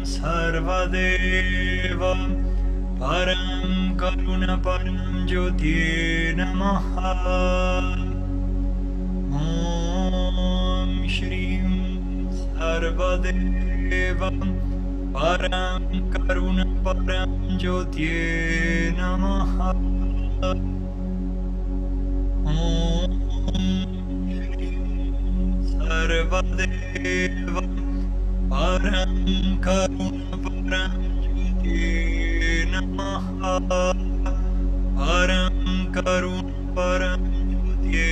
Sarvadeva Param Karuna Param Jyoti Namaha. Om Shrim Sarvadeva Param Karuna Param Jyoti Namaha. Om Sarvadeva Param Karuna Param Jyoti Namaha. Param Karuna Param Jyoti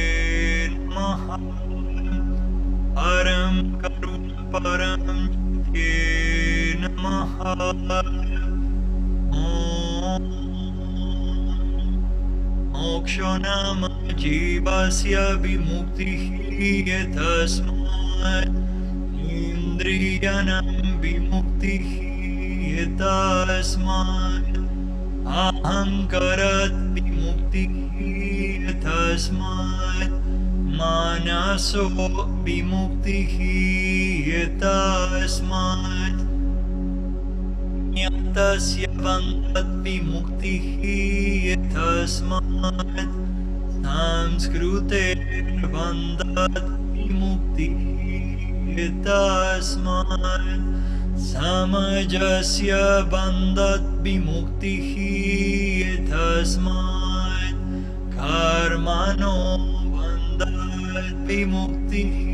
Namaha. Param Karuna Param Jyoti Namaha. Om Mokshanama Jivasya Vimuktihi Yatasmat Indriyanam Vimuktihi Yatasmat Ahankarat Vimuktihi Yatasmat Manaso Vimuktihi Yatasmat Yatasya Bandhat Vimuktihi Yatasmat Samskrute Bandhat Vimuktihi Yatasmat Samajasya Bandhat Vimuktihi Yatasmat Karmano Bandhat Vimuktihi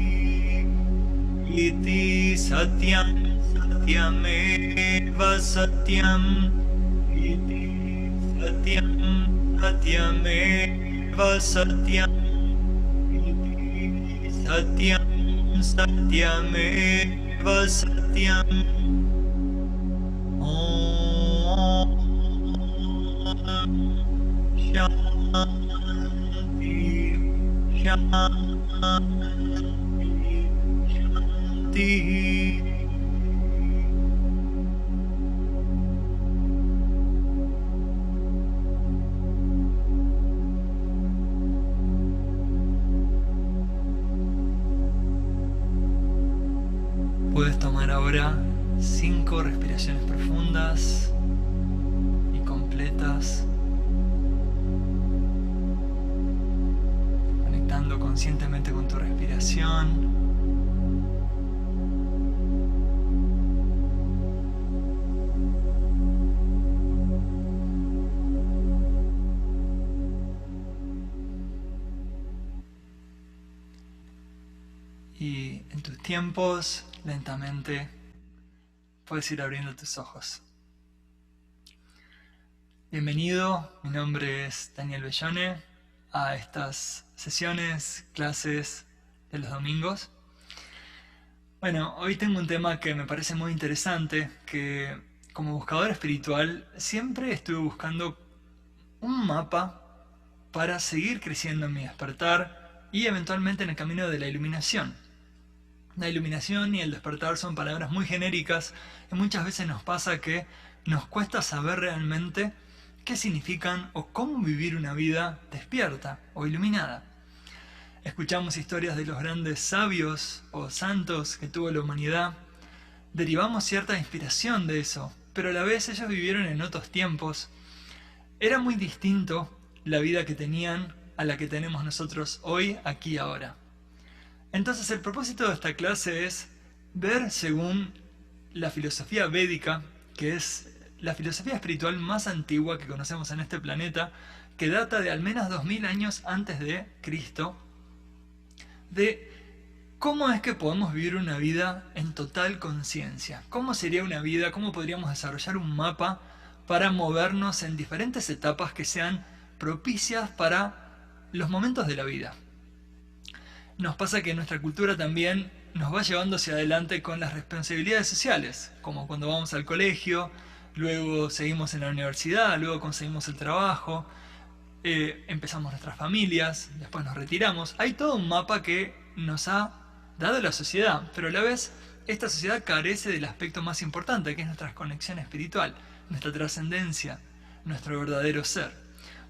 Iti Satyam Satyameva Satyam Iti Satyam Satyameva Satyam Iti Satyam Satyameva Satyam. Om Shanti Shanti Shanti. Puedes tomar ahora 5 respiraciones profundas y completas, conectando conscientemente con tu respiración. Y en tus tiempos, lentamente, puedes ir abriendo tus ojos. Bienvenido, mi nombre es Daniel Bellone, a estas sesiones, clases de los domingos. Bueno, hoy tengo un tema que me parece muy interesante, que como buscador espiritual siempre estuve buscando un mapa para seguir creciendo en mi despertar y eventualmente en el camino de la iluminación. La iluminación y el despertar son palabras muy genéricas y muchas veces nos pasa que nos cuesta saber realmente qué significan o cómo vivir una vida despierta o iluminada. Escuchamos historias de los grandes sabios o santos que tuvo la humanidad, derivamos cierta inspiración de eso, pero a la vez ellos vivieron en otros tiempos. Era muy distinto la vida que tenían a la que tenemos nosotros hoy, aquí y ahora. Entonces el propósito de esta clase es ver según la filosofía védica, que es la filosofía espiritual más antigua que conocemos en este planeta, que data de al menos 2000 años antes de Cristo, de cómo es que podemos vivir una vida en total conciencia. ¿Cómo sería una vida? ¿Cómo podríamos desarrollar un mapa para movernos en diferentes etapas que sean propicias para los momentos de la vida? Nos pasa que nuestra cultura también nos va llevando hacia adelante con las responsabilidades sociales, como cuando vamos al colegio, luego seguimos en la universidad, luego conseguimos el trabajo, empezamos nuestras familias, después nos retiramos. Hay todo un mapa que nos ha dado la sociedad, pero a la vez esta sociedad carece del aspecto más importante, que es nuestra conexión espiritual, nuestra trascendencia, nuestro verdadero ser.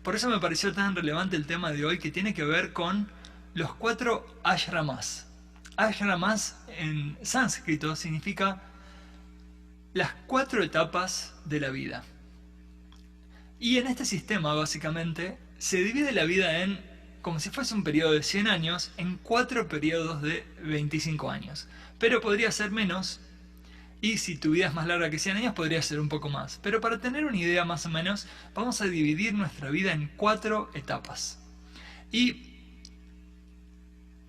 Por eso me pareció tan relevante el tema de hoy, que tiene que ver con los 4 ashramas. Ashramas en sánscrito significa las 4 etapas de la vida. Y en este sistema, básicamente, se divide la vida en, como si fuese un periodo de 100 años, en 4 periodos de 25 años. Pero podría ser menos, y si tu vida es más larga que 100 años, podría ser un poco más. Pero para tener una idea más o menos, vamos a dividir nuestra vida en 4 etapas. Y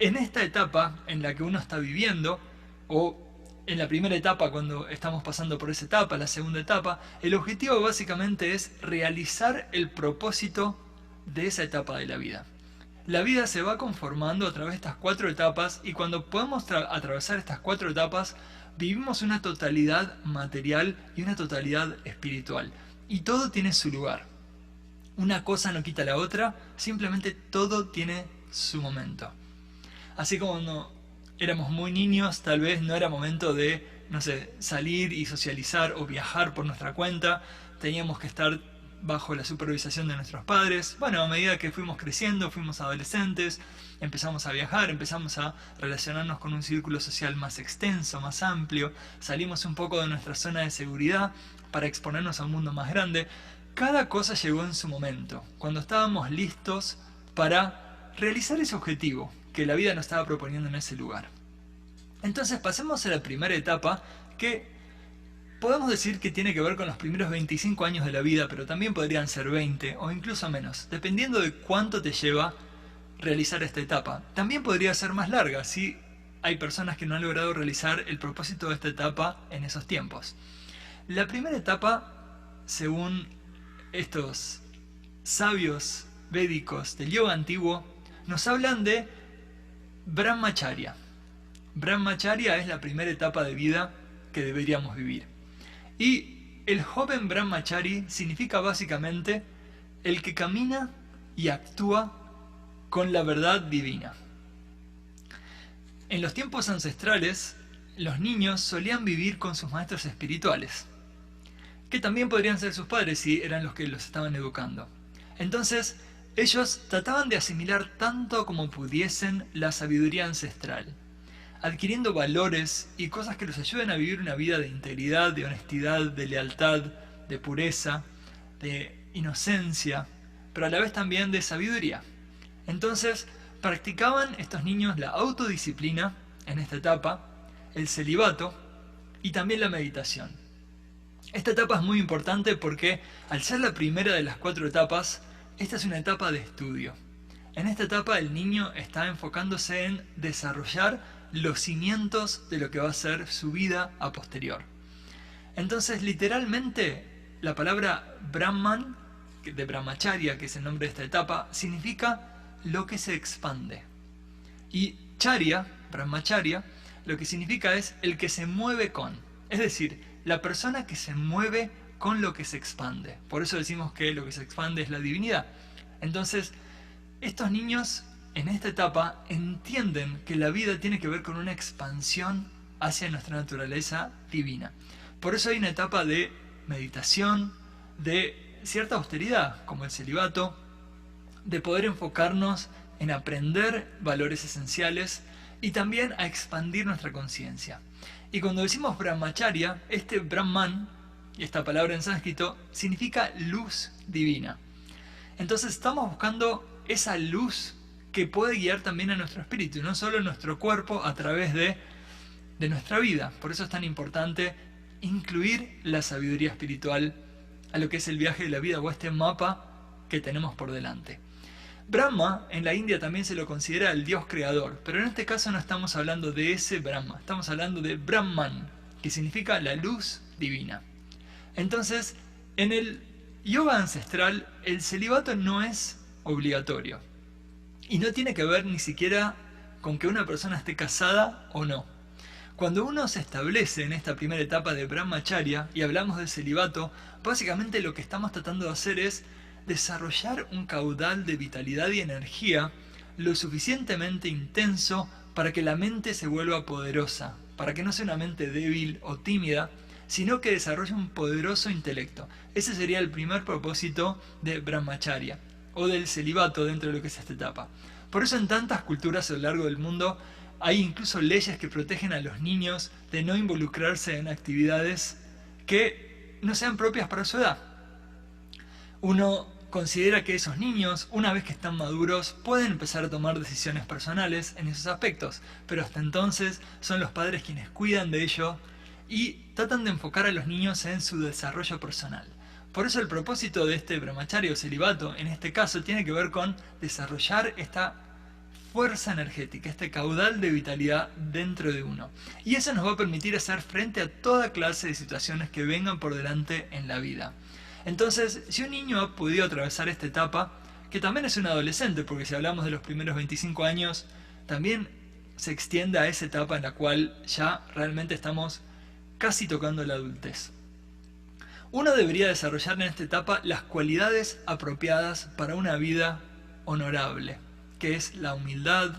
en esta etapa en la que uno está viviendo, o en la primera etapa cuando estamos pasando por esa etapa, la segunda etapa, el objetivo básicamente es realizar el propósito de esa etapa de la vida. La vida se va conformando a través de estas 4 etapas y cuando podemos atravesar estas 4 etapas, vivimos una totalidad material y una totalidad espiritual. Y todo tiene su lugar. Una cosa no quita la otra, simplemente todo tiene su momento. Así como cuando éramos muy niños, tal vez no era momento de, no sé, salir y socializar o viajar por nuestra cuenta. Teníamos que estar bajo la supervisación de nuestros padres. Bueno, a medida que fuimos creciendo, fuimos adolescentes, empezamos a viajar, empezamos a relacionarnos con un círculo social más extenso, más amplio. Salimos un poco de nuestra zona de seguridad para exponernos a un mundo más grande. Cada cosa llegó en su momento, cuando estábamos listos para realizar ese objetivo que la vida nos estaba proponiendo en ese lugar. Entonces pasemos a la primera etapa, que podemos decir que tiene que ver con los primeros 25 años de la vida, pero también podrían ser 20 o incluso menos, dependiendo de cuánto te lleva realizar esta etapa. También podría ser más larga si hay personas que no han logrado realizar el propósito de esta etapa en esos tiempos. La primera etapa, según estos sabios védicos del yoga antiguo, nos hablan de Brahmacharya. Brahmacharya es la primera etapa de vida que deberíamos vivir. Y el joven Brahmachari significa básicamente el que camina y actúa con la verdad divina. En los tiempos ancestrales, los niños solían vivir con sus maestros espirituales, que también podrían ser sus padres si eran los que los estaban educando. Entonces, ellos trataban de asimilar tanto como pudiesen la sabiduría ancestral, adquiriendo valores y cosas que los ayuden a vivir una vida de integridad, de honestidad, de lealtad, de pureza, de inocencia, pero a la vez también de sabiduría. Entonces, practicaban estos niños la autodisciplina en esta etapa, el celibato y también la meditación. Esta etapa es muy importante porque, al ser la primera de las 4 etapas, esta es una etapa de estudio. En esta etapa el niño está enfocándose en desarrollar los cimientos de lo que va a ser su vida a posterior. Entonces, literalmente, la palabra Brahman, de Brahmacharya, que es el nombre de esta etapa, significa lo que se expande. Y Charya, Brahmacharya, lo que significa es el que se mueve con. Es decir, la persona que se mueve con lo que se expande. Por eso decimos que lo que se expande es la divinidad. Entonces, estos niños en esta etapa entienden que la vida tiene que ver con una expansión hacia nuestra naturaleza divina. Por eso hay una etapa de meditación, de cierta austeridad, como el celibato, de poder enfocarnos en aprender valores esenciales y también a expandir nuestra conciencia. Y cuando decimos Brahmacharya, este Brahman, y esta palabra en sánscrito, significa luz divina. Entonces estamos buscando esa luz que puede guiar también a nuestro espíritu, no solo nuestro cuerpo a través de nuestra vida. Por eso es tan importante incluir la sabiduría espiritual a lo que es el viaje de la vida o este mapa que tenemos por delante. Brahma en la India también se lo considera el dios creador, pero en este caso no estamos hablando de ese Brahma, estamos hablando de Brahman, que significa la luz divina. Entonces, en el yoga ancestral, el celibato no es obligatorio. Y no tiene que ver ni siquiera con que una persona esté casada o no. Cuando uno se establece en esta primera etapa de Brahmacharya y hablamos del celibato, básicamente lo que estamos tratando de hacer es desarrollar un caudal de vitalidad y energía lo suficientemente intenso para que la mente se vuelva poderosa, para que no sea una mente débil o tímida, sino que desarrolle un poderoso intelecto. Ese sería el primer propósito de Brahmacharya, o del celibato dentro de lo que es esta etapa. Por eso en tantas culturas a lo largo del mundo hay incluso leyes que protegen a los niños de no involucrarse en actividades que no sean propias para su edad. Uno considera que esos niños, una vez que están maduros, pueden empezar a tomar decisiones personales en esos aspectos, pero hasta entonces son los padres quienes cuidan de ello y tratan de enfocar a los niños en su desarrollo personal. Por eso el propósito de este brahmacharya o celibato, en este caso, tiene que ver con desarrollar esta fuerza energética, este caudal de vitalidad dentro de uno. Y eso nos va a permitir hacer frente a toda clase de situaciones que vengan por delante en la vida. Entonces, si un niño ha podido atravesar esta etapa, que también es un adolescente, porque si hablamos de los primeros 25 años, también se extiende a esa etapa en la cual ya realmente estamos casi tocando la adultez. Uno debería desarrollar en esta etapa las cualidades apropiadas para una vida honorable, que es la humildad.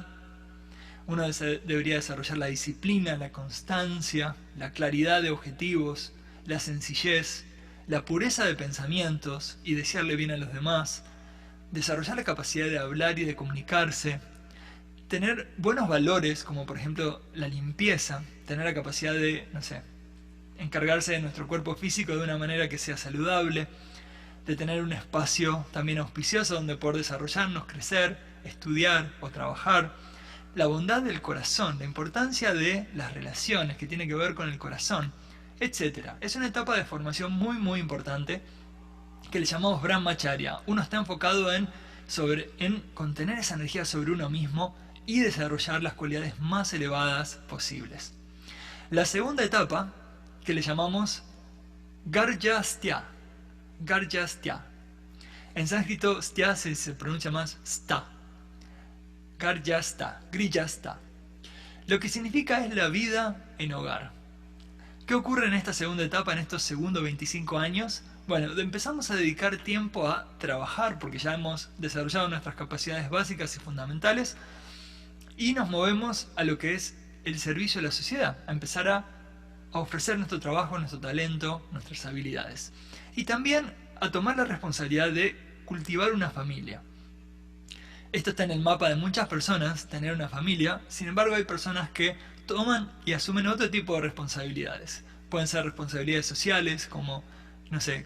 Uno debería desarrollar la disciplina, la constancia, la claridad de objetivos, la sencillez, la pureza de pensamientos y desearle bien a los demás, desarrollar la capacidad de hablar y de comunicarse, tener buenos valores como por ejemplo la limpieza, tener la capacidad de, encargarse de nuestro cuerpo físico de una manera que sea saludable, de tener un espacio también auspicioso donde poder desarrollarnos, crecer, estudiar o trabajar, la bondad del corazón, la importancia de las relaciones que tiene que ver con el corazón, etc. Es una etapa de formación muy importante que le llamamos brahmacharya. Uno está enfocado en contener esa energía sobre uno mismo y desarrollar las cualidades más elevadas posibles. La segunda etapa, que le llamamos garjastya. Garjastya. En sánscrito, stya se pronuncia más sta. Garjasta, griyasta. Lo que significa es la vida en hogar. ¿Qué ocurre en esta segunda etapa, en estos segundos 25 años? Bueno, empezamos a dedicar tiempo a trabajar porque ya hemos desarrollado nuestras capacidades básicas y fundamentales y nos movemos a lo que es el servicio a la sociedad, a empezar a ofrecer nuestro trabajo, nuestro talento, nuestras habilidades. Y también a tomar la responsabilidad de cultivar una familia. Esto está en el mapa de muchas personas, tener una familia. Sin embargo, hay personas que toman y asumen otro tipo de responsabilidades. Pueden ser responsabilidades sociales, como,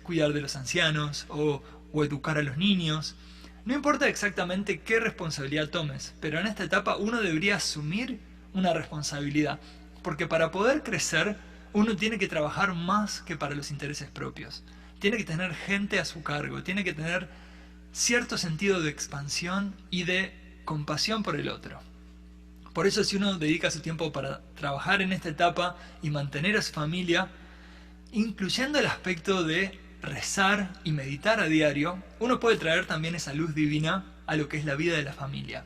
cuidar de los ancianos o educar a los niños. No importa exactamente qué responsabilidad tomes, pero en esta etapa uno debería asumir una responsabilidad. Porque para poder crecer, uno tiene que trabajar más que para los intereses propios. Tiene que tener gente a su cargo, tiene que tener cierto sentido de expansión y de compasión por el otro. Por eso si uno dedica su tiempo para trabajar en esta etapa y mantener a su familia, incluyendo el aspecto de rezar y meditar a diario, uno puede traer también esa luz divina a lo que es la vida de la familia.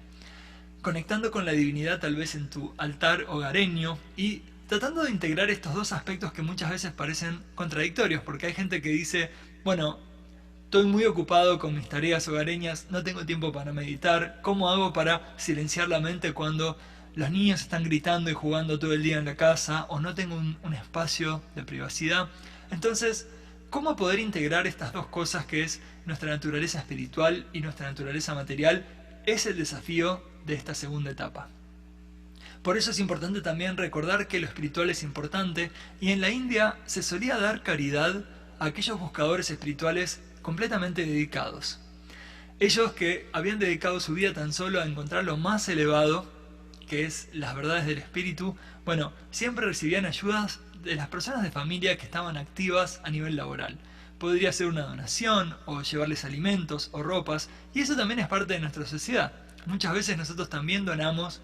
Conectando con la divinidad tal vez en tu altar hogareño y tratando de integrar estos dos aspectos que muchas veces parecen contradictorios, porque hay gente que dice, bueno, estoy muy ocupado con mis tareas hogareñas, no tengo tiempo para meditar, ¿cómo hago para silenciar la mente cuando los niños están gritando y jugando todo el día en la casa o no tengo un espacio de privacidad? Entonces, ¿cómo poder integrar estas dos cosas que es nuestra naturaleza espiritual y nuestra naturaleza material? Es el desafío de esta segunda etapa. Por eso es importante también recordar que lo espiritual es importante y en la India se solía dar caridad a aquellos buscadores espirituales completamente dedicados. Ellos que habían dedicado su vida tan solo a encontrar lo más elevado, que es las verdades del espíritu, bueno, siempre recibían ayudas de las personas de familia que estaban activas a nivel laboral. Podría ser una donación, o llevarles alimentos, o ropas, y eso también es parte de nuestra sociedad. Muchas veces nosotros también donamos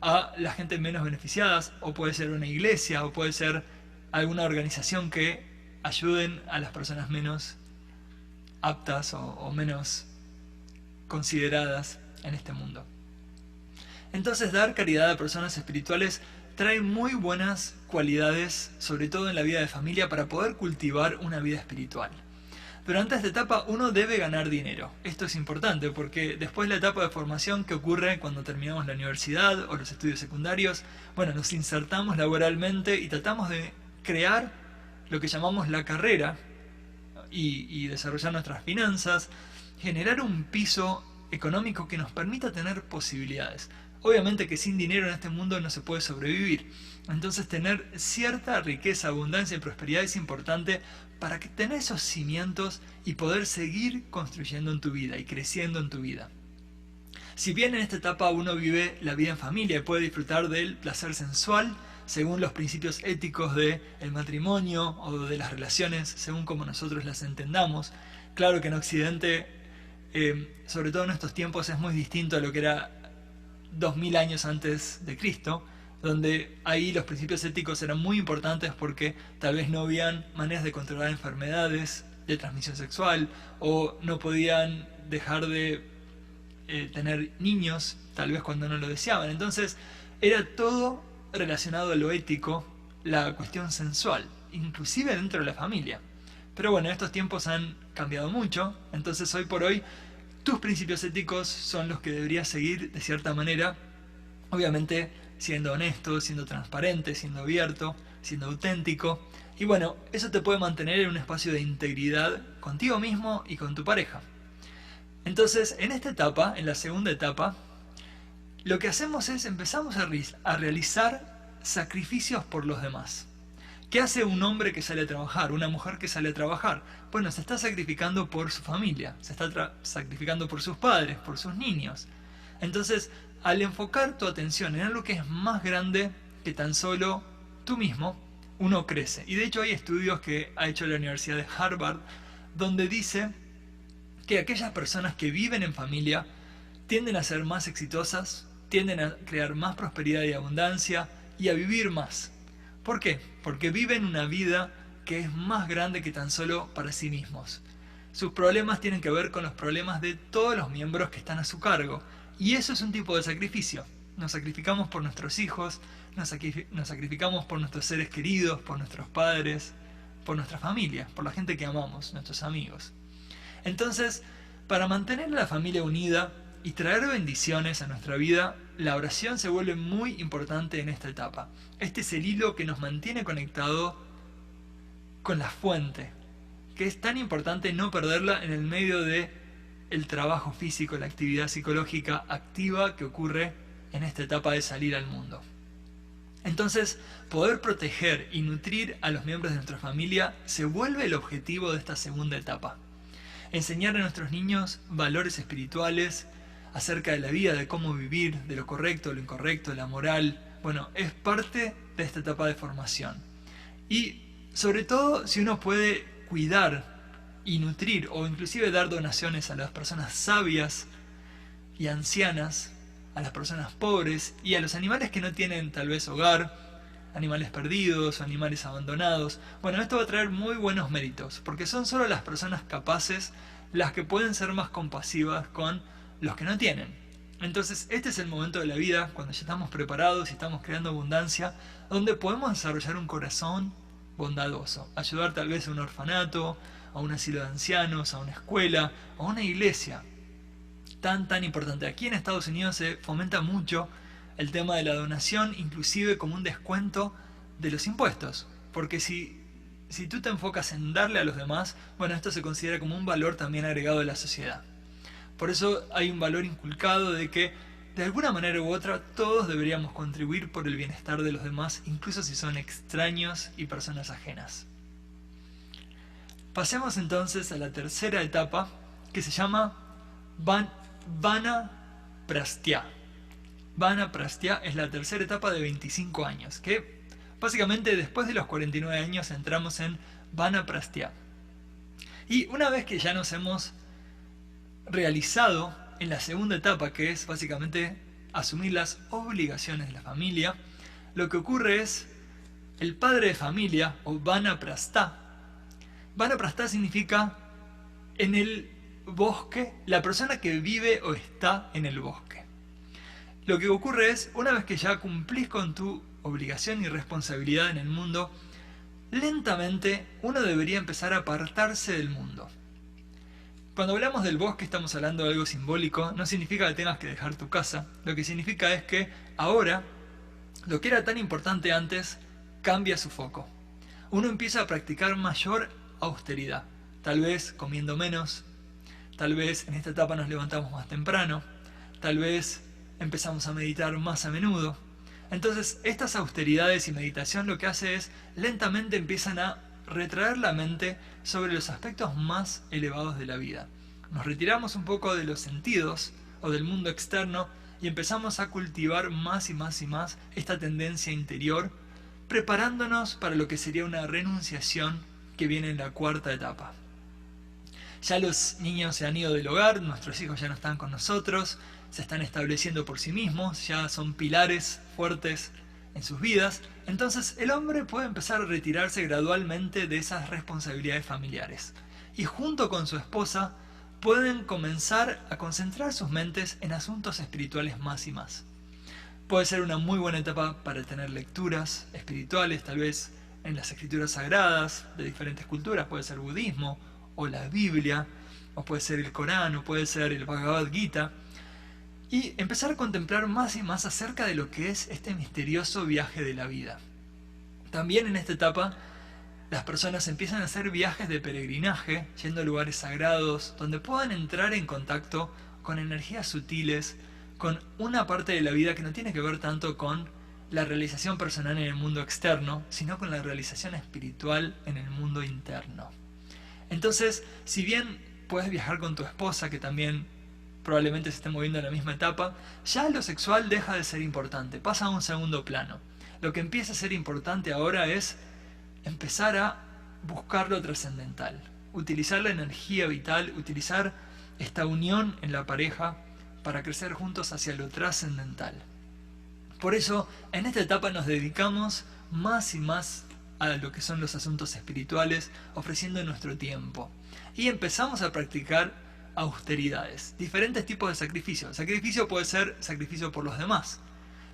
a la gente menos beneficiadas, o puede ser una iglesia, o puede ser alguna organización que ayuden a las personas menos aptas o menos consideradas en este mundo. Entonces, dar caridad a personas espirituales trae muy buenas cualidades, sobre todo en la vida de familia, para poder cultivar una vida espiritual. Durante esta etapa uno debe ganar dinero. Esto es importante porque después la etapa de formación que ocurre cuando terminamos la universidad o los estudios secundarios, bueno, nos insertamos laboralmente y tratamos de crear lo que llamamos la carrera y desarrollar nuestras finanzas, generar un piso económico que nos permita tener posibilidades. obviamente que sin dinero en este mundo no se puede sobrevivir. Entonces tener cierta riqueza, abundancia y prosperidad es importante para que tener esos cimientos y poder seguir construyendo en tu vida y creciendo en tu vida. Si bien en esta etapa uno vive la vida en familia y puede disfrutar del placer sensual según los principios éticos del matrimonio o de las relaciones, según como nosotros las entendamos, claro que en Occidente, sobre todo en estos tiempos, es muy distinto a lo que era 2000 años antes de Cristo, donde ahí los principios éticos eran muy importantes porque tal vez no habían maneras de controlar enfermedades de transmisión sexual o no podían dejar de tener niños, tal vez cuando no lo deseaban. Entonces era todo relacionado a lo ético, la cuestión sensual, inclusive dentro de la familia. Pero bueno, estos tiempos han cambiado mucho, entonces hoy por hoy tus principios éticos son los que deberías seguir de cierta manera, obviamente siendo honesto, siendo transparente, siendo abierto, siendo auténtico. Y bueno, eso te puede mantener en un espacio de integridad contigo mismo y con tu pareja. Entonces, en esta etapa, en la segunda etapa, lo que hacemos es empezamos a realizar sacrificios por los demás. ¿Qué hace un hombre que sale a trabajar? Una mujer que sale a trabajar. Bueno, se está sacrificando por su familia, se está sacrificando por sus padres, por sus niños. Entonces, al enfocar tu atención en algo que es más grande que tan solo tú mismo, uno crece. Y de hecho hay estudios que ha hecho la Universidad de Harvard donde dice que aquellas personas que viven en familia tienden a ser más exitosas, tienden a crear más prosperidad y abundancia y a vivir más. ¿Por qué? Porque viven una vida que es más grande que tan solo para sí mismos. Sus problemas tienen que ver con los problemas de todos los miembros que están a su cargo. Y eso es un tipo de sacrificio. Nos sacrificamos por nuestros hijos, nos sacrificamos por nuestros seres queridos, por nuestros padres, por nuestra familia, por la gente que amamos, nuestros amigos. Entonces, para mantener a la familia unida y traer bendiciones a nuestra vida, la oración se vuelve muy importante en esta etapa. Este es el hilo que nos mantiene conectado con la fuente, que es tan importante no perderla en el medio de el trabajo físico, la actividad psicológica activa que ocurre en esta etapa de salir al mundo. Entonces, poder proteger y nutrir a los miembros de nuestra familia se vuelve el objetivo de esta segunda etapa. Enseñar a nuestros niños valores espirituales acerca de la vida, de cómo vivir, de lo correcto, lo incorrecto, de la moral. Bueno, es parte de esta etapa de formación. Y sobre todo si uno puede cuidar y nutrir o inclusive dar donaciones a las personas sabias y ancianas, a las personas pobres y a los animales que no tienen tal vez hogar, animales perdidos o animales abandonados. Bueno, esto va a traer muy buenos méritos, porque son solo las personas capaces las que pueden ser más compasivas con los que no tienen. Entonces, este es el momento de la vida, cuando ya estamos preparados y estamos creando abundancia, donde podemos desarrollar un corazón bondadoso, ayudar tal vez a un orfanato, a un asilo de ancianos, a una escuela, a una iglesia. Tan importante. Aquí en Estados Unidos se fomenta mucho el tema de la donación, inclusive como un descuento de los impuestos. Porque si tú te enfocas en darle a los demás, bueno, esto se considera como un valor también agregado de la sociedad. Por eso hay un valor inculcado de que, de alguna manera u otra, todos deberíamos contribuir por el bienestar de los demás, incluso si son extraños y personas ajenas. Pasemos entonces a la tercera etapa, que se llama Vanaprastya. Vanaprastya es la tercera etapa de 25 años, que básicamente después de los 49 años entramos en Vanaprastya. Y una vez que ya nos hemos realizado en la segunda etapa, que es básicamente asumir las obligaciones de la familia, lo que ocurre es el padre de familia, o Vanaprastha. Vanaprastha significa en el bosque, la persona que vive o está en el bosque. Lo que ocurre es, una vez que ya cumplís con tu obligación y responsabilidad en el mundo, lentamente uno debería empezar a apartarse del mundo. Cuando hablamos del bosque estamos hablando de algo simbólico, no significa que tengas que dejar tu casa, lo que significa es que ahora, lo que era tan importante antes, cambia su foco. Uno empieza a practicar mayor austeridad, tal vez comiendo menos, tal vez en esta etapa nos levantamos más temprano, tal vez empezamos a meditar más a menudo. Entonces, estas austeridades y meditación lo que hace es lentamente empiezan a retraer la mente sobre los aspectos más elevados de la vida. Nos retiramos un poco de los sentidos o del mundo externo y empezamos a cultivar más y más y más esta tendencia interior, preparándonos para lo que sería una renunciación que viene en la cuarta etapa. Ya los niños se han ido del hogar, nuestros hijos ya no están con nosotros, se están estableciendo por sí mismos, ya son pilares fuertes en sus vidas. Entonces el hombre puede empezar a retirarse gradualmente de esas responsabilidades familiares. Y junto con su esposa pueden comenzar a concentrar sus mentes en asuntos espirituales más y más. Puede ser una muy buena etapa para tener lecturas espirituales, tal vez en las escrituras sagradas de diferentes culturas, puede ser budismo, o la Biblia, o puede ser el Corán, o puede ser el Bhagavad Gita, y empezar a contemplar más y más acerca de lo que es este misterioso viaje de la vida. También en esta etapa, las personas empiezan a hacer viajes de peregrinaje, yendo a lugares sagrados, donde puedan entrar en contacto con energías sutiles, con una parte de la vida que no tiene que ver tanto con la realización personal en el mundo externo, sino con la realización espiritual en el mundo interno. Entonces, si bien puedes viajar con tu esposa, que también probablemente se esté moviendo en la misma etapa, ya lo sexual deja de ser importante, pasa a un segundo plano. Lo que empieza a ser importante ahora es empezar a buscar lo trascendental, utilizar la energía vital, utilizar esta unión en la pareja para crecer juntos hacia lo trascendental. Por eso, en esta etapa nos dedicamos más y más a lo que son los asuntos espirituales, ofreciendo nuestro tiempo. Y empezamos a practicar austeridades, diferentes tipos de sacrificio. El sacrificio puede ser sacrificio por los demás,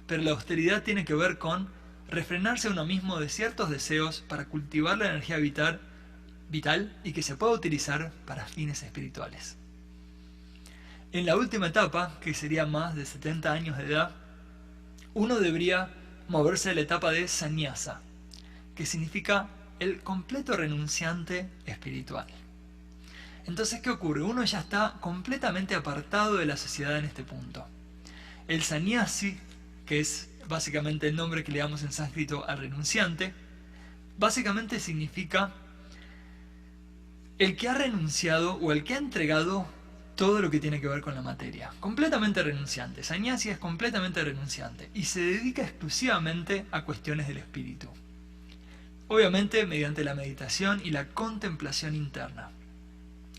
pero la austeridad tiene que ver con refrenarse a uno mismo de ciertos deseos para cultivar la energía vital y que se pueda utilizar para fines espirituales. En la última etapa, que sería más de 70 años de edad, uno debería moverse a la etapa de sannyasa, que significa el completo renunciante espiritual. Entonces, ¿qué ocurre? Uno ya está completamente apartado de la sociedad en este punto. El sannyasi, que es básicamente el nombre que le damos en sánscrito al renunciante, básicamente significa el que ha renunciado o el que ha entregado todo lo que tiene que ver con la materia. Completamente renunciante. Sannyasi es completamente renunciante y se dedica exclusivamente a cuestiones del espíritu. Obviamente mediante la meditación y la contemplación interna.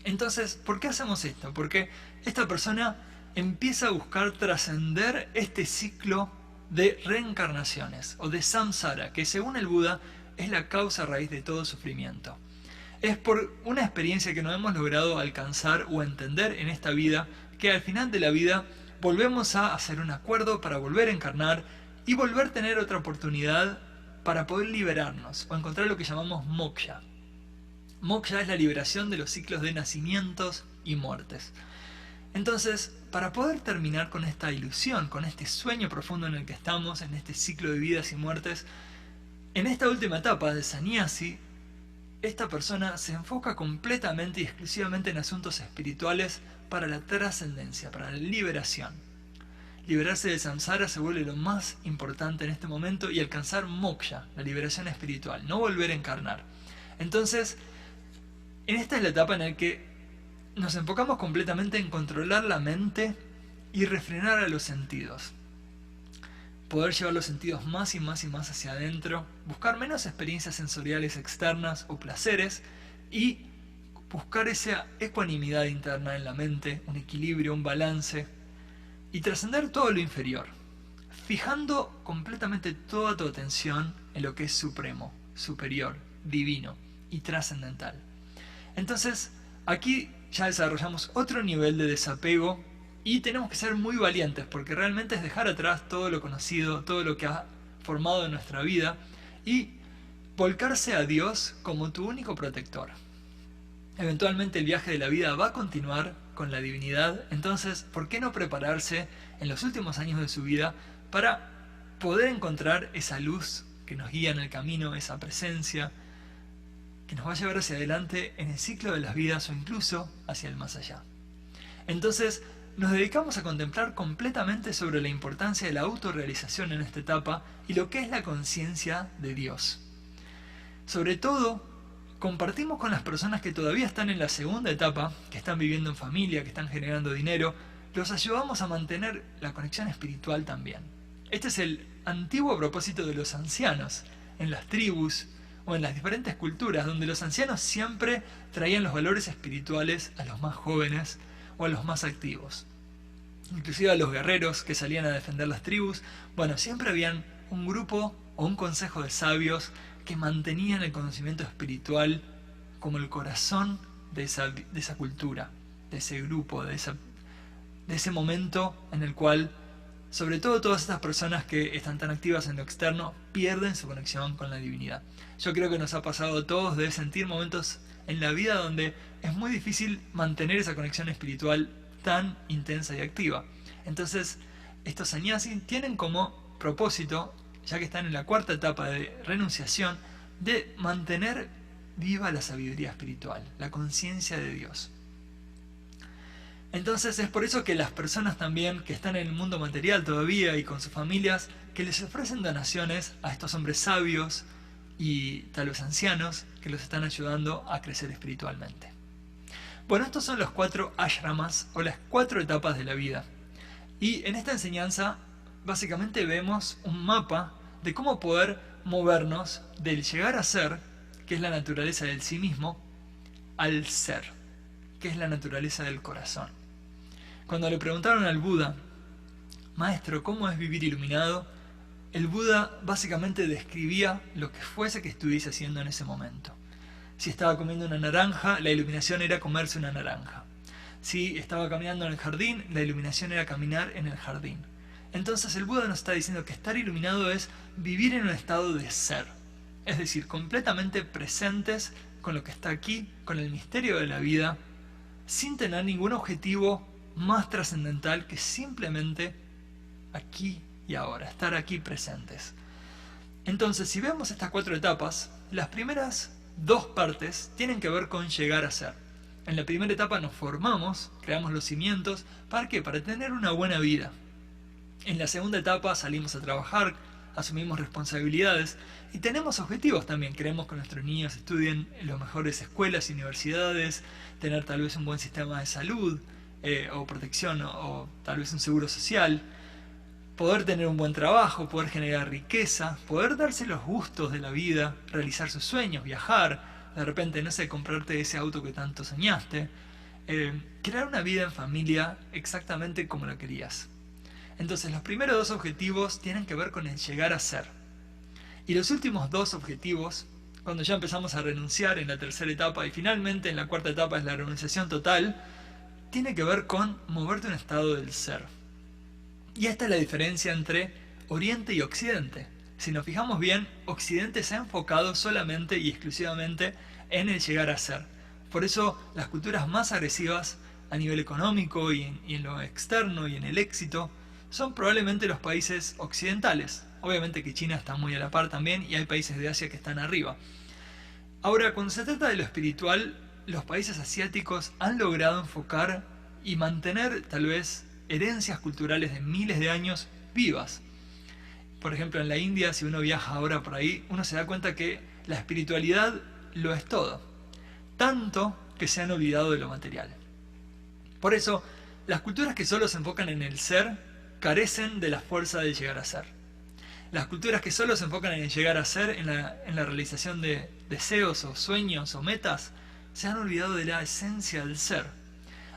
Entonces, ¿por qué hacemos esto? Porque esta persona empieza a buscar trascender este ciclo de reencarnaciones o de samsara, que según el Buda es la causa raíz de todo sufrimiento. Es por una experiencia que no hemos logrado alcanzar o entender en esta vida que al final de la vida volvemos a hacer un acuerdo para volver a encarnar y volver a tener otra oportunidad para poder liberarnos o encontrar lo que llamamos moksha. Moksha es la liberación de los ciclos de nacimientos y muertes. Entonces, para poder terminar con esta ilusión, con este sueño profundo en el que estamos, en este ciclo de vidas y muertes, en esta última etapa de sannyasi, esta persona se enfoca completamente y exclusivamente en asuntos espirituales para la trascendencia, para la liberación. Liberarse del samsara se vuelve lo más importante en este momento y alcanzar moksha, la liberación espiritual, no volver a encarnar. Entonces, esta es la etapa en la que nos enfocamos completamente en controlar la mente y refrenar a los sentidos. Poder llevar los sentidos más y más y más hacia adentro, buscar menos experiencias sensoriales externas o placeres y buscar esa ecuanimidad interna en la mente, un equilibrio, un balance y trascender todo lo inferior, fijando completamente toda tu atención en lo que es supremo, superior, divino y trascendental. Entonces, aquí ya desarrollamos otro nivel de desapego y tenemos que ser muy valientes porque realmente es dejar atrás todo lo conocido, todo lo que ha formado en nuestra vida y volcarse a Dios como tu único protector. Eventualmente el viaje de la vida va a continuar con la divinidad, entonces, ¿por qué no prepararse en los últimos años de su vida para poder encontrar esa luz que nos guía en el camino, esa presencia que nos va a llevar hacia adelante en el ciclo de las vidas o incluso hacia el más allá? Entonces, nos dedicamos a contemplar completamente sobre la importancia de la autorrealización en esta etapa y lo que es la conciencia de Dios. Sobre todo, compartimos con las personas que todavía están en la segunda etapa, que están viviendo en familia, que están generando dinero, los ayudamos a mantener la conexión espiritual también. Este es el antiguo propósito de los ancianos, en las tribus o en las diferentes culturas, donde los ancianos siempre traían los valores espirituales a los más jóvenes o a los más activos. Inclusive a los guerreros que salían a defender las tribus, bueno, siempre habían un grupo o un consejo de sabios que mantenían el conocimiento espiritual como el corazón de esa cultura, de ese grupo, de ese momento en el cual, sobre todo todas estas personas que están tan activas en lo externo, pierden su conexión con la divinidad. Yo creo que nos ha pasado a todos de sentir momentos en la vida donde es muy difícil mantener esa conexión espiritual tan intensa y activa. Entonces, estos sannyasin tienen como propósito, ya que están en la cuarta etapa de renunciación, de mantener viva la sabiduría espiritual, la conciencia de Dios. Entonces es por eso que las personas también que están en el mundo material todavía y con sus familias, que les ofrecen donaciones a estos hombres sabios y tal vez ancianos que los están ayudando a crecer espiritualmente. Bueno, estos son los 4 ashramas o las 4 etapas de la vida. Y en esta enseñanza básicamente vemos un mapa de cómo poder movernos del llegar a ser, que es la naturaleza del sí mismo, al ser, que es la naturaleza del corazón. Cuando le preguntaron al Buda, maestro, ¿cómo es vivir iluminado?, el Buda básicamente describía lo que fuese que estuviese haciendo en ese momento. Si estaba comiendo una naranja, la iluminación era comerse una naranja. Si estaba caminando en el jardín, la iluminación era caminar en el jardín. Entonces el Buda nos está diciendo que estar iluminado es vivir en un estado de ser. Es decir, completamente presentes con lo que está aquí, con el misterio de la vida, sin tener ningún objetivo más trascendental que simplemente aquí y ahora, estar aquí presentes. Entonces, si vemos estas 4 etapas, las primeras 2 partes tienen que ver con llegar a ser. En la primera etapa nos formamos, creamos los cimientos, ¿para qué? Para tener una buena vida. En la segunda etapa salimos a trabajar, asumimos responsabilidades y tenemos objetivos también. Queremos que nuestros niños estudien en las mejores escuelas y universidades, tener tal vez un buen sistema de salud o protección o tal vez un seguro social, poder tener un buen trabajo, poder generar riqueza, poder darse los gustos de la vida, realizar sus sueños, viajar, de repente, no sé, comprarte ese auto que tanto soñaste, crear una vida en familia exactamente como la querías. Entonces los primeros 2 objetivos tienen que ver con el llegar a ser. Y los últimos 2 objetivos, cuando ya empezamos a renunciar en la tercera etapa y finalmente en la cuarta etapa es la renunciación total, tiene que ver con moverte a un estado del ser. Y esta es la diferencia entre Oriente y Occidente. Si nos fijamos bien, Occidente se ha enfocado solamente y exclusivamente en el llegar a ser. Por eso las culturas más agresivas a nivel económico y en lo externo y en el éxito son probablemente los países occidentales. Obviamente que China está muy a la par también y hay países de Asia que están arriba. Ahora, cuando se trata de lo espiritual, los países asiáticos han logrado enfocar y mantener tal vez herencias culturales de miles de años vivas. Por ejemplo, en la India, si uno viaja ahora por ahí, uno se da cuenta que la espiritualidad lo es todo. Tanto que se han olvidado de lo material. Por eso, las culturas que solo se enfocan en el ser carecen de la fuerza de llegar a ser. Las culturas que solo se enfocan en el llegar a ser, en la realización de deseos o sueños o metas, se han olvidado de la esencia del ser.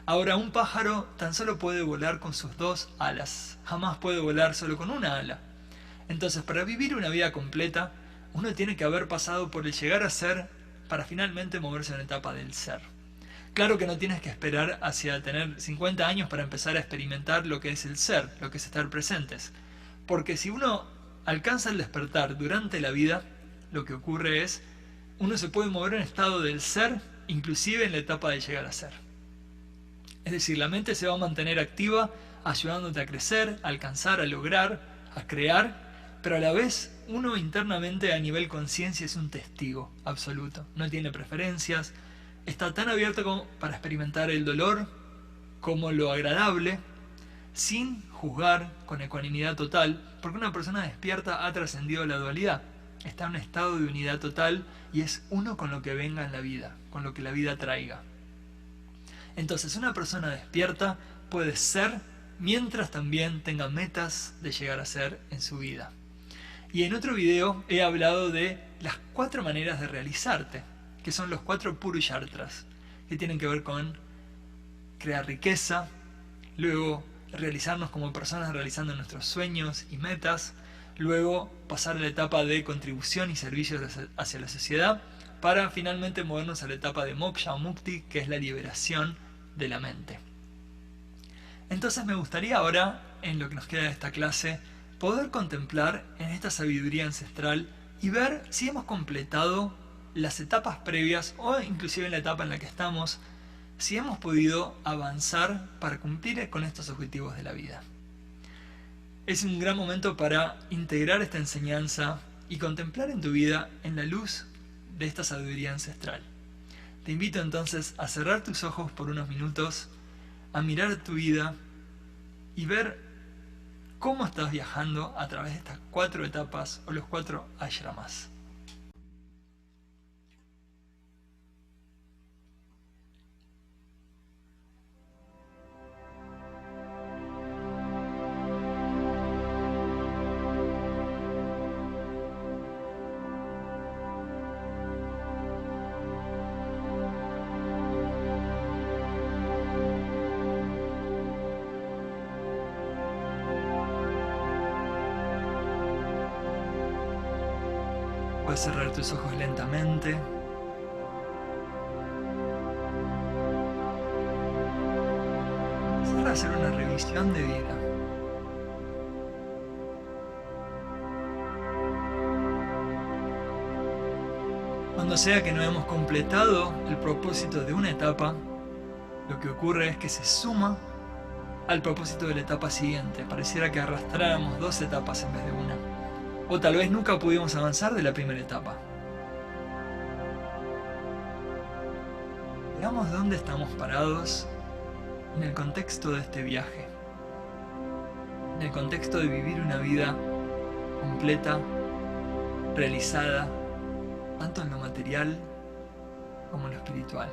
Ahora, un pájaro tan solo puede volar con sus 2 alas, jamás puede volar solo con una ala. Entonces, para vivir una vida completa, uno tiene que haber pasado por el llegar a ser para finalmente moverse en la etapa del ser. Claro que no tienes que esperar hacia tener 50 años para empezar a experimentar lo que es el ser, lo que es estar presentes. Porque si uno alcanza el despertar durante la vida, lo que ocurre es, uno se puede mover en estado del ser, inclusive en la etapa de llegar a ser. Es decir, la mente se va a mantener activa, ayudándote a crecer, a alcanzar, a lograr, a crear, pero a la vez uno internamente a nivel conciencia es un testigo absoluto. No tiene preferencias, está tan abierto como para experimentar el dolor como lo agradable, sin juzgar, con ecuanimidad total, porque una persona despierta ha trascendido la dualidad, está en un estado de unidad total y es uno con lo que venga en la vida, con lo que la vida traiga. Entonces una persona despierta puede ser mientras también tenga metas de llegar a ser en su vida. Y en otro video he hablado de las 4 maneras de realizarte, que son los 4 Purusharthas, que tienen que ver con crear riqueza, luego realizarnos como personas realizando nuestros sueños y metas, luego pasar a la etapa de contribución y servicios hacia la sociedad, para finalmente movernos a la etapa de moksha o mukti, que es la liberación de la mente. Entonces me gustaría ahora, en lo que nos queda de esta clase, poder contemplar en esta sabiduría ancestral y ver si hemos completado las etapas previas o inclusive en la etapa en la que estamos, si hemos podido avanzar para cumplir con estos objetivos de la vida. Es un gran momento para integrar esta enseñanza y contemplar en tu vida en la luz de esta sabiduría ancestral. Te invito entonces a cerrar tus ojos por unos minutos, a mirar tu vida y ver cómo estás viajando a través de estas 4 etapas o los 4 ashramas. Puedes cerrar tus ojos lentamente. Empezar a hacer una revisión de vida. Cuando sea que no hemos completado el propósito de una etapa, lo que ocurre es que se suma al propósito de la etapa siguiente. Pareciera que arrastráramos 2 etapas en vez de una. O tal vez nunca pudimos avanzar de la primera etapa. Veamos dónde estamos parados en el contexto de este viaje. En el contexto de vivir una vida completa, realizada, tanto en lo material como en lo espiritual.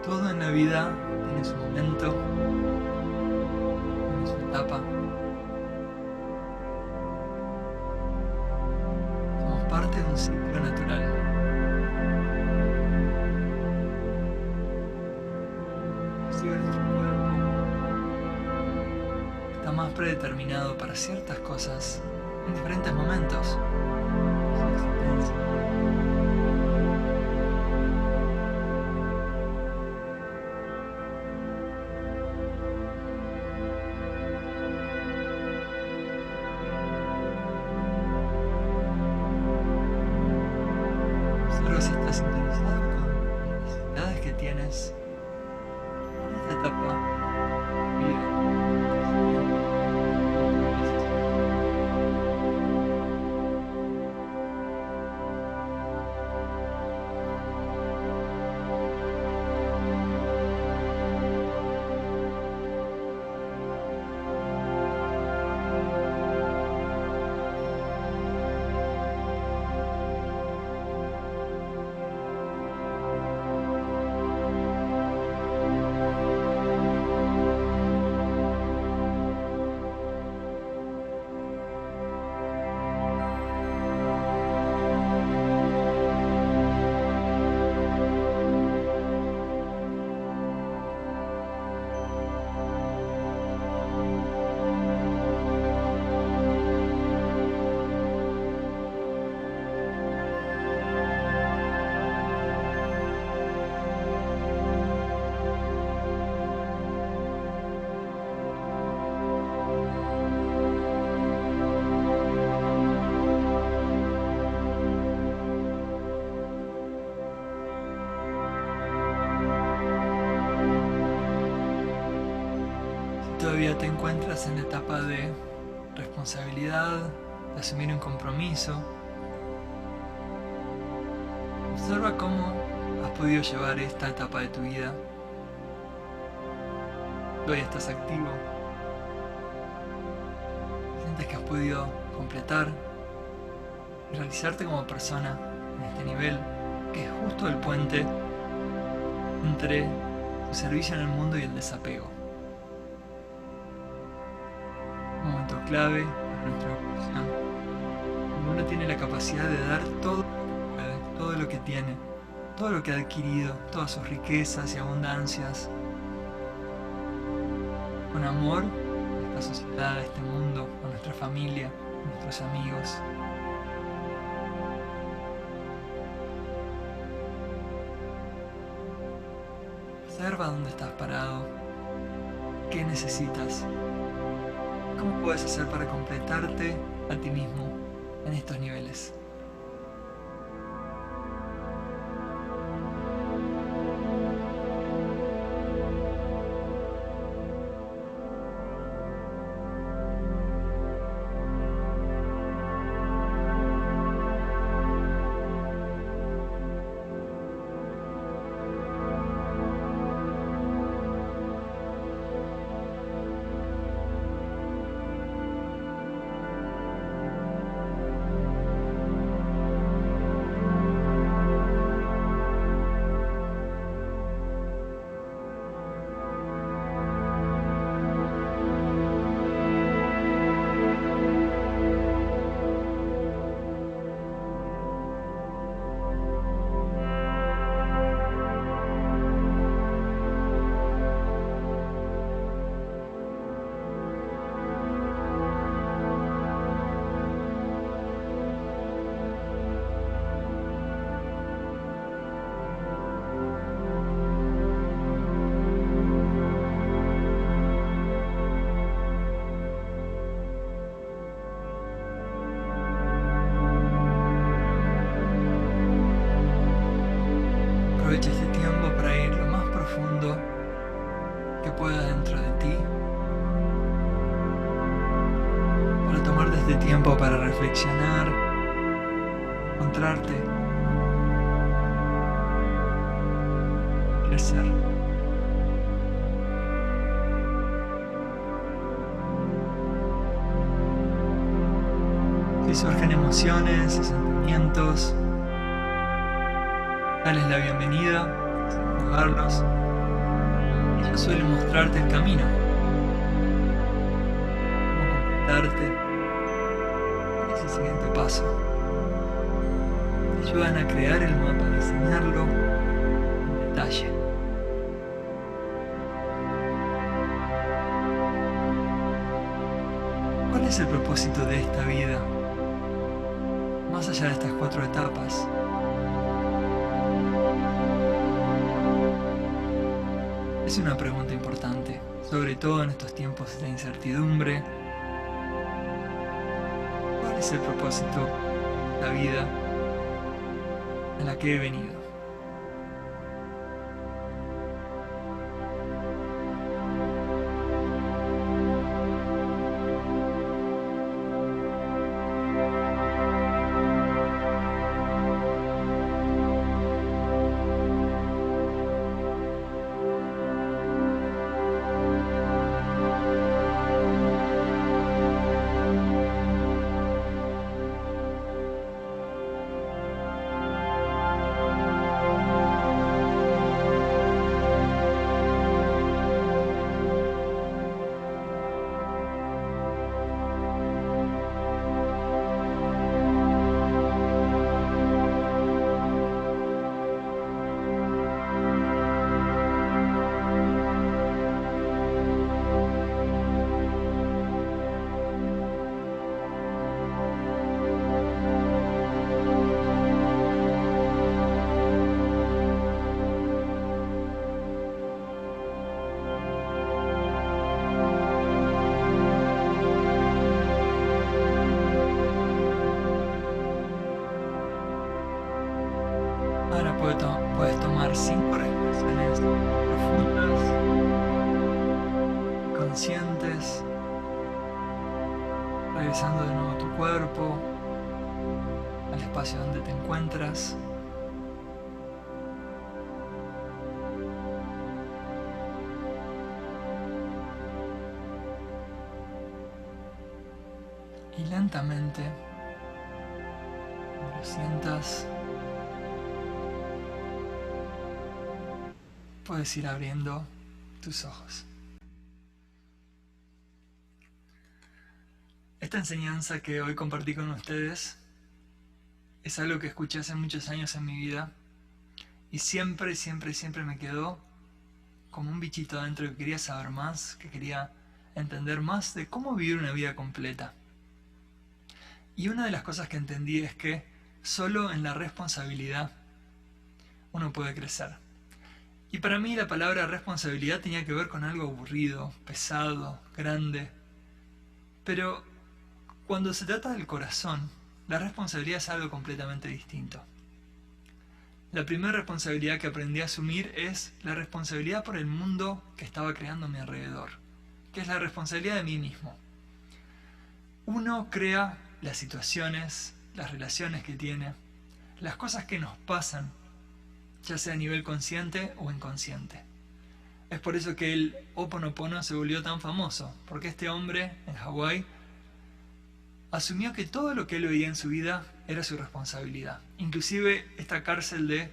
Todo en la vida tiene su momento, tiene su etapa. Somos parte de un ciclo natural. Inclusive nuestro cuerpo está más predeterminado para ciertas cosas en diferentes momentos de su existencia. Observa si estás interesado con las necesidades que tienes en esta etapa de vida. todavía te encuentras en la etapa de responsabilidad, de asumir un compromiso, observa cómo has podido llevar esta etapa de tu vida. Todavía estás activo. Sientes que has podido completar y realizarte como persona en este nivel, que es justo el puente entre tu servicio en el mundo y el desapego. Un momento clave para nuestra evolución. Cuando uno tiene la capacidad de dar todo lo que puede, todo lo que tiene, todo lo que ha adquirido, todas sus riquezas y abundancias, con amor a esta sociedad, a este mundo, a nuestra familia, a nuestros amigos. Observa dónde estás parado, qué necesitas, cómo puedes hacer para completarte a ti mismo en estos niveles. Aprovecha este tiempo para ir lo más profundo que puedas dentro de ti, para tomarte este tiempo para reflexionar, encontrarte, crecer. Si surgen emociones y sentimientos, dales la bienvenida, sin juzgarlos. Ellos suelen mostrarte el camino, cómo completarte en ese siguiente paso. Te ayudan a crear el mapa, a diseñarlo en detalle. ¿Cuál es el propósito de esta vida? Más allá de estas 4 etapas. Es una pregunta importante, sobre todo en estos tiempos de incertidumbre. ¿Cuál es el propósito de la vida en la que he venido? conscientes, regresando de nuevo a tu cuerpo, al espacio donde te encuentras. Y lentamente, cuando lo sientas, puedes ir abriendo tus ojos. Esta enseñanza que hoy compartí con ustedes es algo que escuché hace muchos años en mi vida y siempre me quedó como un bichito adentro que quería saber más, que quería entender más de cómo vivir una vida completa. Y una de las cosas que entendí es que solo en la responsabilidad uno puede crecer. Y para mí la palabra responsabilidad tenía que ver con algo aburrido, pesado, grande. Pero cuando se trata del corazón, la responsabilidad es algo completamente distinto. La primera responsabilidad que aprendí a asumir es la responsabilidad por el mundo que estaba creando a mi alrededor, que es la responsabilidad de mí mismo. Uno crea las situaciones, las relaciones que tiene, las cosas que nos pasan, ya sea a nivel consciente o inconsciente. Es por eso que el Ho'oponopono se volvió tan famoso, porque este hombre en Hawái asumió que todo lo que él veía en su vida era su responsabilidad. Inclusive esta cárcel de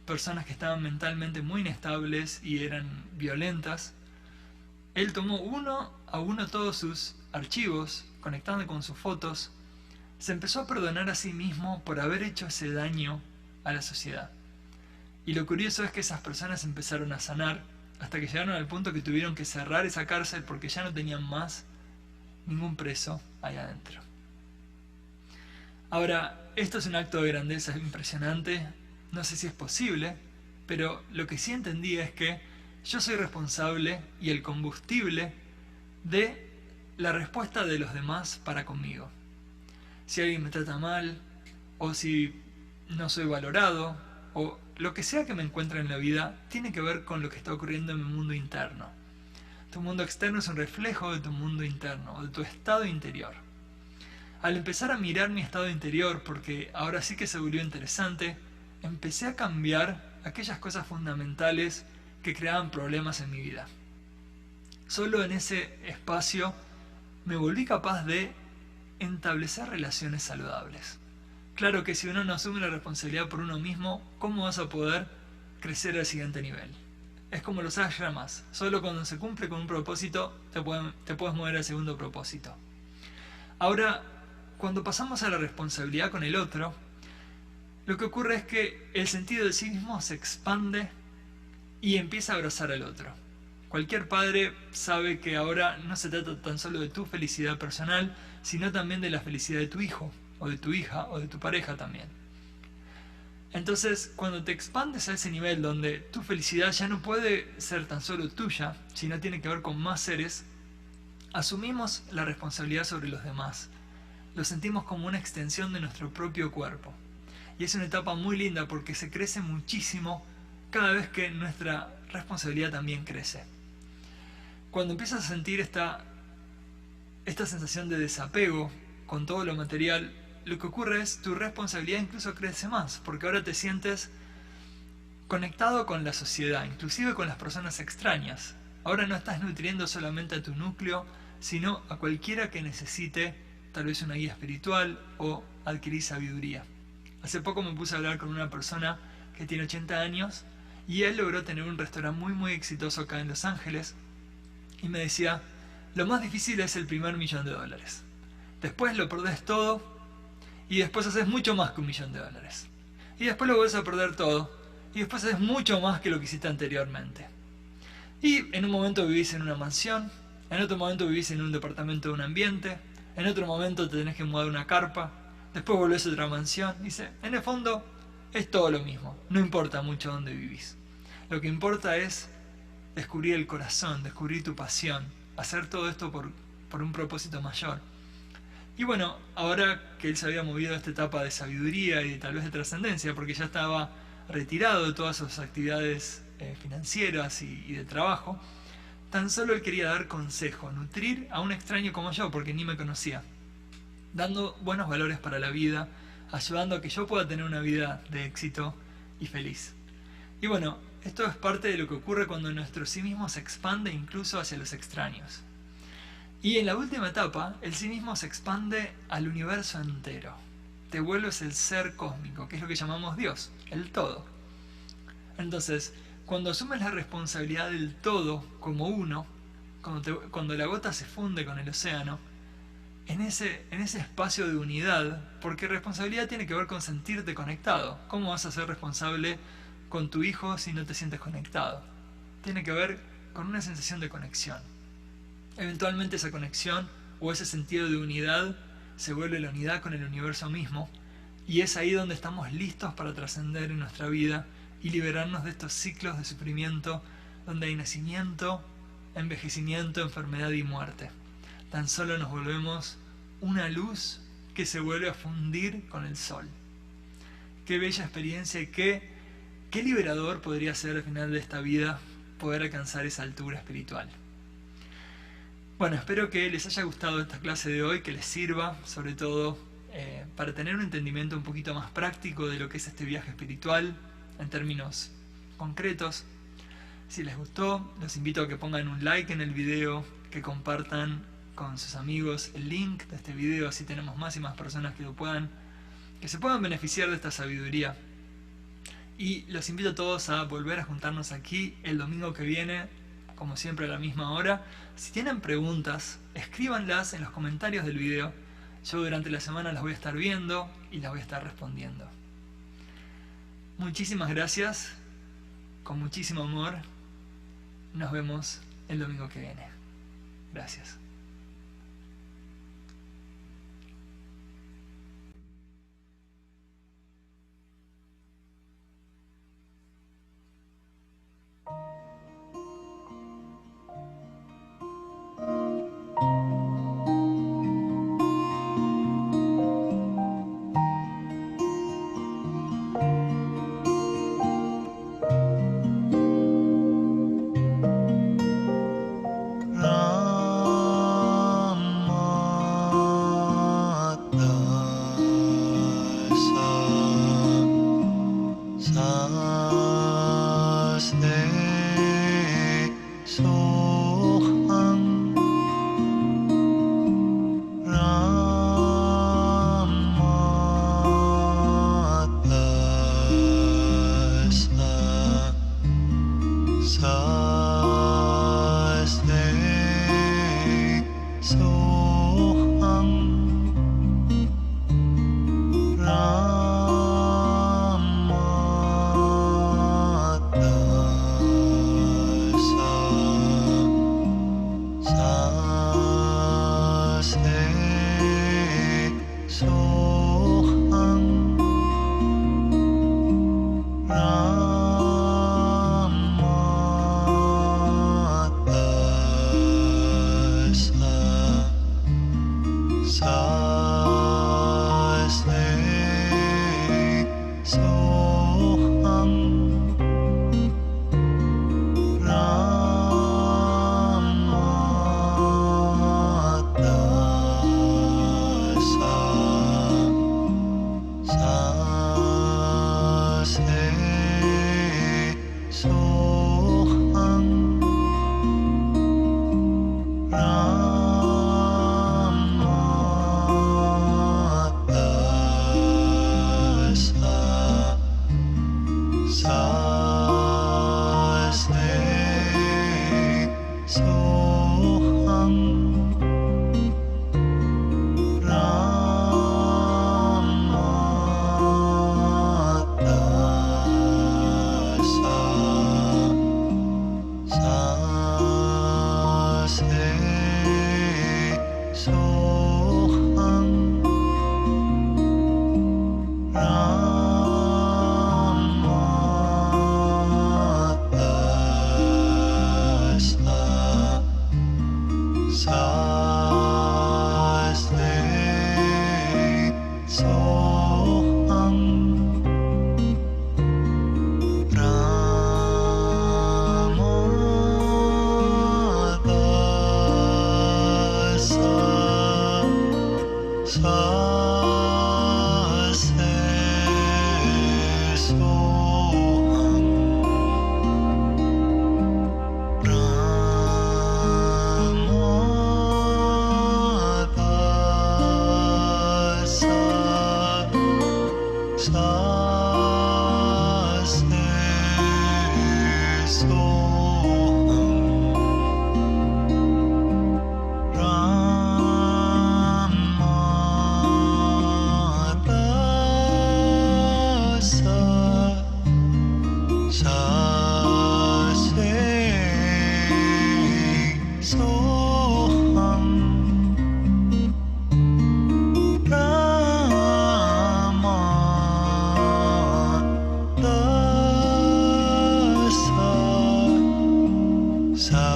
personas que estaban mentalmente muy inestables y eran violentas, él tomó uno a uno todos sus archivos, conectando con sus fotos, se empezó a perdonar a sí mismo por haber hecho ese daño a la sociedad. Y lo curioso es que esas personas empezaron a sanar hasta que llegaron al punto que tuvieron que cerrar esa cárcel porque ya no tenían más ningún preso ahí adentro. Ahora, esto es un acto de grandeza impresionante, no sé si es posible, pero lo que sí entendí es que yo soy responsable y el combustible de la respuesta de los demás para conmigo. Si alguien me trata mal, o si no soy valorado, o lo que sea que me encuentre en la vida, tiene que ver con lo que está ocurriendo en mi mundo interno. Tu mundo externo es un reflejo de tu mundo interno, de tu estado interior. Al empezar a mirar mi estado interior, porque ahora sí que se volvió interesante, empecé a cambiar aquellas cosas fundamentales que creaban problemas en mi vida. Solo en ese espacio me volví capaz de establecer relaciones saludables. Claro que si uno no asume la responsabilidad por uno mismo, ¿cómo vas a poder crecer al siguiente nivel? Es como los ashramas, solo cuando se cumple con un propósito te puedes mover al segundo propósito. Ahora, cuando pasamos a la responsabilidad con el otro, lo que ocurre es que el sentido de sí mismo se expande y empieza a abrazar al otro. Cualquier padre sabe que ahora no se trata tan solo de tu felicidad personal, sino también de la felicidad de tu hijo, o de tu hija, o de tu pareja también. Entonces, cuando te expandes a ese nivel donde tu felicidad ya no puede ser tan solo tuya, sino tiene que ver con más seres, asumimos la responsabilidad sobre los demás. Lo sentimos como una extensión de nuestro propio cuerpo. Y es una etapa muy linda porque se crece muchísimo cada vez que nuestra responsabilidad también crece. Cuando empiezas a sentir esta sensación de desapego con todo lo material, lo que ocurre es tu responsabilidad incluso crece más, porque ahora te sientes conectado con la sociedad, inclusive con las personas extrañas. Ahora no estás nutriendo solamente a tu núcleo, sino a cualquiera que necesite tal vez una guía espiritual o adquirir sabiduría. Hace poco me puse a hablar con una persona que tiene 80 años y él logró tener un restaurante muy exitoso acá en Los Ángeles y me decía, lo más difícil es el primer $1.000.000. Después lo perdés todo y después haces mucho más que $1.000.000. Y después lo vuelves a perder todo y después haces mucho más que lo que hiciste anteriormente. Y en un momento vivís en una mansión, en otro momento vivís en un departamento de un ambiente, en otro momento te tenés que mudar a una carpa, después volvés a otra mansión. Dice, en el fondo es todo lo mismo, no importa mucho dónde vivís. Lo que importa es descubrir el corazón, descubrir tu pasión, hacer todo esto por un propósito mayor. Y bueno, ahora que él se había movido a esta etapa de sabiduría y tal vez de trascendencia, porque ya estaba retirado de todas sus actividades financieras y de trabajo, Tan solo él quería dar consejo, nutrir a un extraño como yo, porque ni me conocía, dando buenos valores para la vida, ayudando a que yo pueda tener una vida de éxito y feliz. Y bueno, esto es parte de lo que ocurre cuando nuestro sí mismo se expande incluso hacia los extraños. Y en la última etapa, el sí mismo se expande al universo entero. Te vuelves el ser cósmico, que es lo que llamamos Dios, el todo. Entonces, cuando asumes la responsabilidad del todo como uno, cuando la gota se funde con el océano, en ese espacio de unidad, porque responsabilidad tiene que ver con sentirte conectado. ¿Cómo vas a ser responsable con tu hijo si no te sientes conectado? Tiene que ver con una sensación de conexión. Eventualmente esa conexión o ese sentido de unidad se vuelve la unidad con el universo mismo, y es ahí donde estamos listos para trascender en nuestra vida y liberarnos de estos ciclos de sufrimiento donde hay nacimiento, envejecimiento, enfermedad y muerte. Tan solo nos volvemos una luz que se vuelve a fundir con el sol. Qué bella experiencia y qué liberador podría ser al final de esta vida poder alcanzar esa altura espiritual. Bueno, espero que les haya gustado esta clase de hoy, que les sirva, sobre todo para tener un entendimiento un poquito más práctico de lo que es este viaje espiritual, en términos concretos. Si les gustó, los invito a que pongan un like en el video, que compartan con sus amigos el link de este video, así tenemos más y más personas que se puedan beneficiar de esta sabiduría. Y los invito a todos a volver a juntarnos aquí el domingo que viene, como siempre a la misma hora. Si tienen preguntas, escríbanlas en los comentarios del video. Yo durante la semana las voy a estar viendo y las voy a estar respondiendo. Muchísimas gracias, con muchísimo amor. Nos vemos el domingo que viene. Gracias.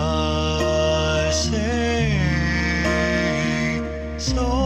I say so.